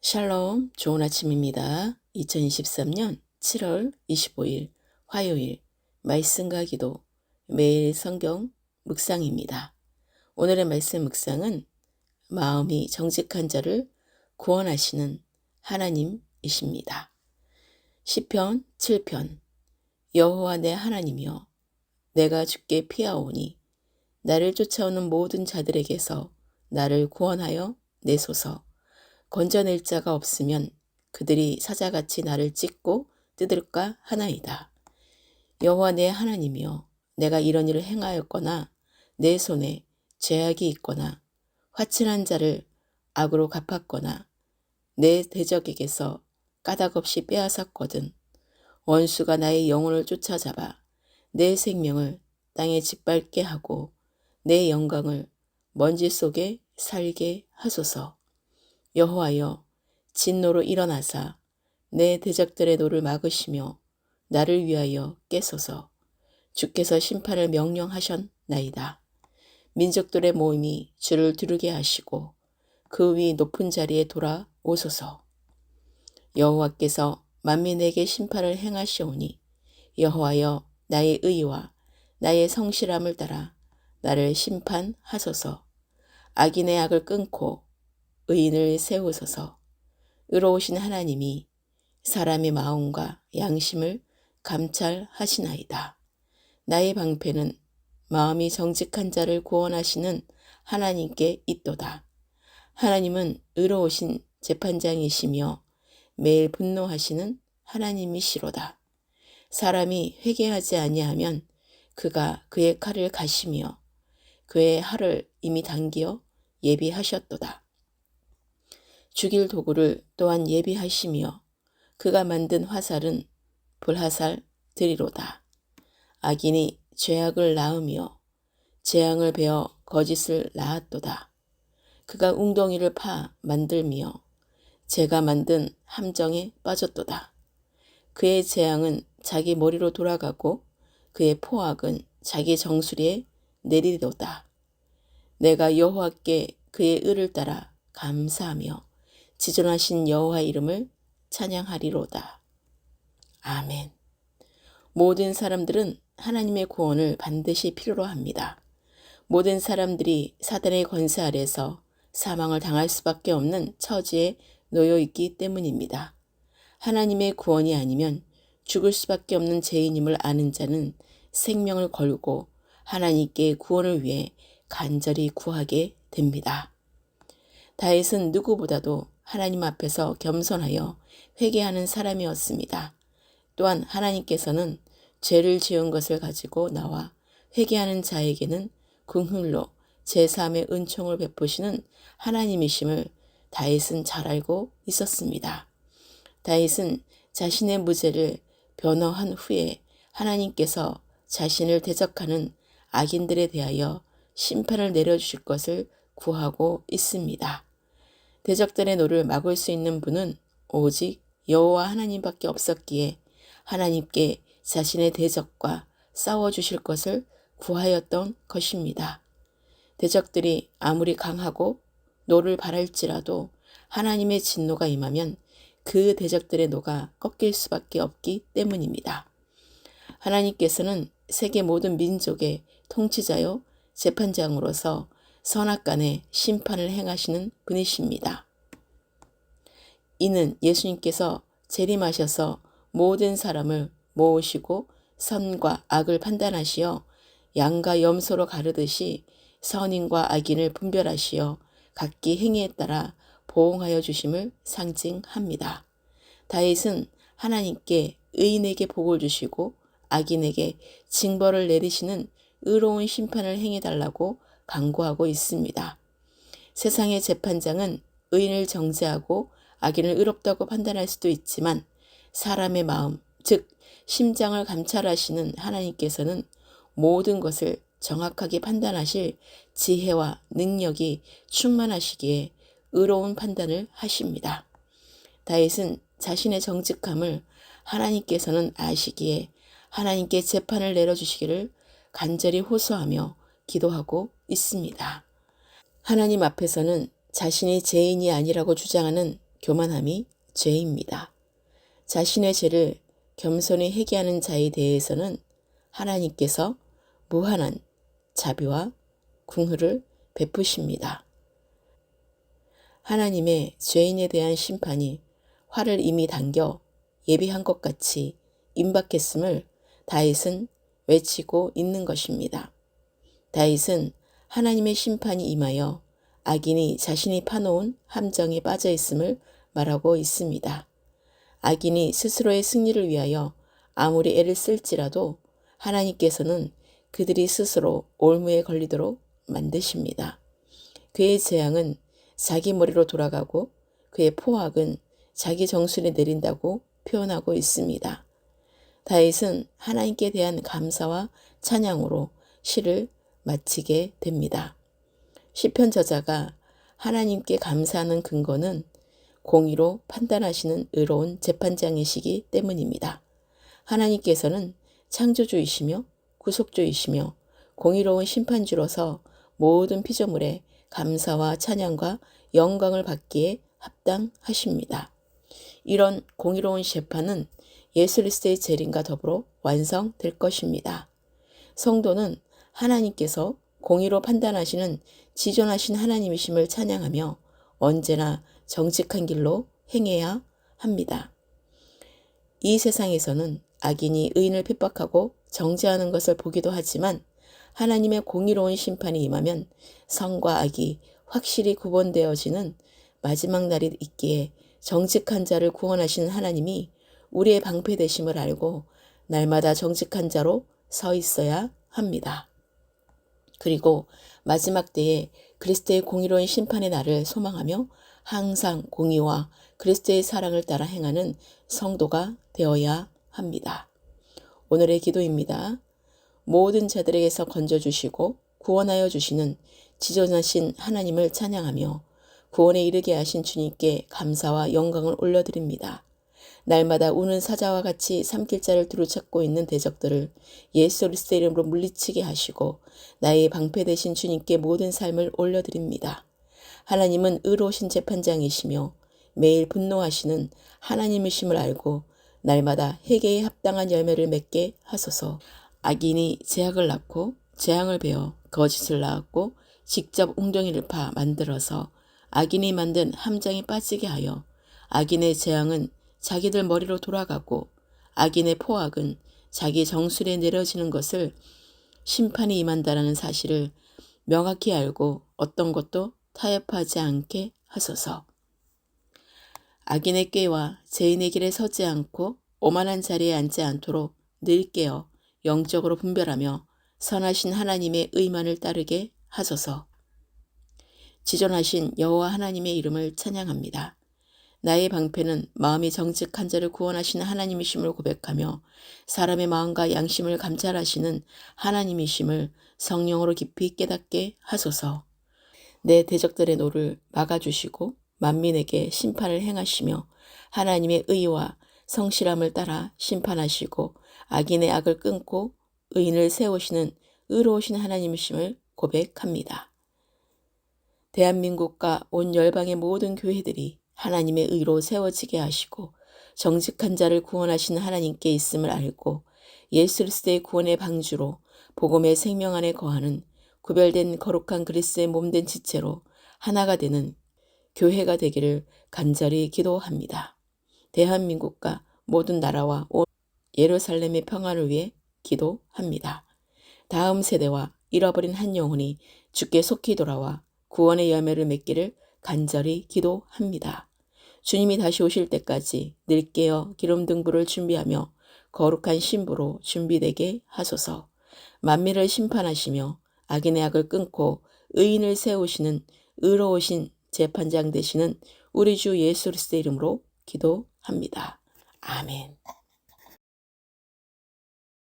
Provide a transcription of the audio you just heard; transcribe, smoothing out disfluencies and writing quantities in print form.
샬롬, 좋은 아침입니다. 2023년 7월 25일 화요일 말씀과 기도 매일 성경 묵상입니다. 오늘의 말씀 묵상은 마음이 정직한 자를 구원하시는 하나님이십니다. 시편 7편 여호와 내 하나님이여 내가 주께 피하오니 나를 쫓아오는 모든 자들에게서 나를 구원하여 내소서. 건져낼 자가 없으면 그들이 사자같이 나를 찢고 뜯을까 하나이다. 여호와 내 하나님이여 내가 이런 일을 행하였거나 내 손에 죄악이 있거나 화친한 자를 악으로 갚았거나 내 대적에게서 까닭없이 빼앗았거든 원수가 나의 영혼을 쫓아잡아 내 생명을 땅에 짓밟게 하고 내 영광을 먼지 속에 살게 하소서. 여호와여 진노로 일어나사 내 대적들의 노를 막으시며 나를 위하여 깨소서. 주께서 심판을 명령하셨나이다. 민족들의 모임이 주를 두르게 하시고 그 위 높은 자리에 돌아오소서. 여호와께서 만민에게 심판을 행하시오니 여호와여 나의 의와 나의 성실함을 따라 나를 심판하소서. 악인의 악을 끊고 의인을 세우소서. 의로우신 하나님이 사람의 마음과 양심을 감찰하시나이다. 나의 방패는 마음이 정직한 자를 구원하시는 하나님께 있도다. 하나님은 의로우신 재판장이시며 매일 분노하시는 하나님이시로다. 사람이 회개하지 아니하면 그가 그의 칼을 가시며 그의 활을 이미 당기어 예비하셨도다. 죽일 도구를 또한 예비하시며 그가 만든 화살은 불화살들이로다. 악인이 죄악을 낳으며 재앙을 베어 거짓을 낳았도다. 그가 웅덩이를 파 만들며 재가 만든 함정에 빠졌도다. 그의 재앙은 자기 머리로 돌아가고 그의 포악은 자기 정수리에 내리도다. 내가 여호와께 그의 의를 따라 감사하며 지존하신 여호와 이름을 찬양하리로다. 아멘. 모든 사람들은 하나님의 구원을 반드시 필요로 합니다. 모든 사람들이 사단의 권세 아래서 사망을 당할 수밖에 없는 처지에 놓여 있기 때문입니다. 하나님의 구원이 아니면 죽을 수밖에 없는 죄인임을 아는 자는 생명을 걸고 하나님께 구원을 위해 간절히 구하게 됩니다. 다윗은 누구보다도 하나님 앞에서 겸손하여 회개하는 사람이었습니다. 또한 하나님께서는 죄를 지은 것을 가지고 나와 회개하는 자에게는 긍휼로 제3의 은총을 베푸시는 하나님이심을 다윗은 잘 알고 있었습니다. 다윗은 자신의 무죄를 변호한 후에 하나님께서 자신을 대적하는 악인들에 대하여 심판을 내려주실 것을 구하고 있습니다. 대적들의 노를 막을 수 있는 분은 오직 여호와 하나님밖에 없었기에 하나님께 자신의 대적과 싸워주실 것을 구하였던 것입니다. 대적들이 아무리 강하고 노를 발할지라도 하나님의 진노가 임하면 그 대적들의 노가 꺾일 수밖에 없기 때문입니다. 하나님께서는 세계 모든 민족의 통치자요 재판장으로서 선악간의 심판을 행하시는 분이십니다. 이는 예수님께서 재림하셔서 모든 사람을 모으시고 선과 악을 판단하시어 양과 염소로 가르듯이 선인과 악인을 분별하시어 각기 행위에 따라 보응하여 주심을 상징합니다. 다윗은 하나님께 의인에게 복을 주시고 악인에게 징벌을 내리시는 의로운 심판을 행해달라고 간구하고 있습니다. 세상의 재판장은 의인을 정죄하고 악인을 의롭다고 판단할 수도 있지만 사람의 마음, 즉 심장을 감찰하시는 하나님께서는 모든 것을 정확하게 판단하실 지혜와 능력이 충만하시기에 의로운 판단을 하십니다. 다윗은 자신의 정직함을 하나님께서는 아시기에 하나님께 재판을 내려주시기를 간절히 호소하며 기도하고 있습니다. 하나님 앞에서는 자신이 죄인이 아니라고 주장하는 교만함이 죄입니다. 자신의 죄를 겸손히 회개하는 자에 대해서는 하나님께서 무한한 자비와 긍휼을 베푸십니다. 하나님의 죄인에 대한 심판이 활을 이미 당겨 예비한 것 같이 임박했음을 다윗은 외치고 있는 것입니다. 다윗은 하나님의 심판이 임하여 악인이 자신이 파놓은 함정에 빠져 있음을 말하고 있습니다. 악인이 스스로의 승리를 위하여 아무리 애를 쓸지라도 하나님께서는 그들이 스스로 올무에 걸리도록 만드십니다. 그의 재앙은 자기 머리로 돌아가고 그의 포악은 자기 정수리에 내린다고 표현하고 있습니다. 다윗은 하나님께 대한 감사와 찬양으로 시를 마치게 됩니다. 시편 저자가 하나님께 감사하는 근거는 공의로 판단하시는 의로운 재판장이시기 때문입니다. 하나님께서는 창조주이시며 구속주이시며 공의로운 심판주로서 모든 피조물에 감사와 찬양과 영광을 받기에 합당하십니다. 이런 공의로운 재판은 예수 그리스도의 재림과 더불어 완성될 것입니다. 성도는 하나님께서 공의로 판단하시는 지존하신 하나님이심을 찬양하며 언제나 정직한 길로 행해야 합니다. 이 세상에서는 악인이 의인을 핍박하고 정죄하는 것을 보기도 하지만 하나님의 공의로운 심판이 임하면 선과 악이 확실히 구분되어지는 마지막 날이 있기에 정직한 자를 구원하시는 하나님이 우리의 방패되심을 알고 날마다 정직한 자로 서 있어야 합니다. 그리고 마지막 때에 그리스도의 공의로운 심판의 날을 소망하며 항상 공의와 그리스도의 사랑을 따라 행하는 성도가 되어야 합니다. 오늘의 기도입니다. 모든 자들에게서 건져주시고 구원하여 주시는 지존하신 하나님을 찬양하며 구원에 이르게 하신 주님께 감사와 영광을 올려드립니다. 날마다 우는 사자와 같이 삼킬 자를 두루찾고 있는 대적들을 예수 그리스도의 이름으로 물리치게 하시고 나의 방패 되신 주님께 모든 삶을 올려드립니다. 하나님은 의로우신 재판장이시며 매일 분노하시는 하나님이심을 알고 날마다 회개에 합당한 열매를 맺게 하소서. 악인이 죄악을 낳고 재앙을 베어 거짓을 낳았고 직접 웅덩이를 파 만들어서 악인이 만든 함정에 빠지게 하여 악인의 재앙은 자기들 머리로 돌아가고 악인의 포악은 자기 정수리에 내려지는 것을 심판이 임한다라는 사실을 명확히 알고 어떤 것도 타협하지 않게 하소서. 악인의 꾀와 죄인의 길에 서지 않고 오만한 자리에 앉지 않도록 늘 깨어 영적으로 분별하며 선하신 하나님의 의만을 따르게 하소서. 지존하신 여호와 하나님의 이름을 찬양합니다. 나의 방패는 마음이 정직한 자를 구원하시는 하나님이심을 고백하며 사람의 마음과 양심을 감찰하시는 하나님이심을 성령으로 깊이 깨닫게 하소서. 내 대적들의 노를 막아주시고 만민에게 심판을 행하시며 하나님의 의와 성실함을 따라 심판하시고 악인의 악을 끊고 의인을 세우시는 의로우신 하나님이심을 고백합니다. 대한민국과 온 열방의 모든 교회들이 하나님의 의로 세워지게 하시고 정직한 자를 구원하시는 하나님께 있음을 알고 예수 그리스도의 구원의 방주로 복음의 생명 안에 거하는 구별된 거룩한 그리스도의 몸된 지체로 하나가 되는 교회가 되기를 간절히 기도합니다. 대한민국과 모든 나라와 온 예루살렘의 평화를 위해 기도합니다. 다음 세대와 잃어버린 한 영혼이 주께 속히 돌아와 구원의 열매를 맺기를 간절히 기도합니다. 주님이 다시 오실 때까지 늘 깨어 기름 등불을 준비하며 거룩한 신부로 준비되게 하소서. 만민을 심판하시며 악인의 악을 끊고 의인을 세우시는 의로우신 재판장 되시는 우리 주 예수 그리스도의 이름으로 기도합니다. 아멘.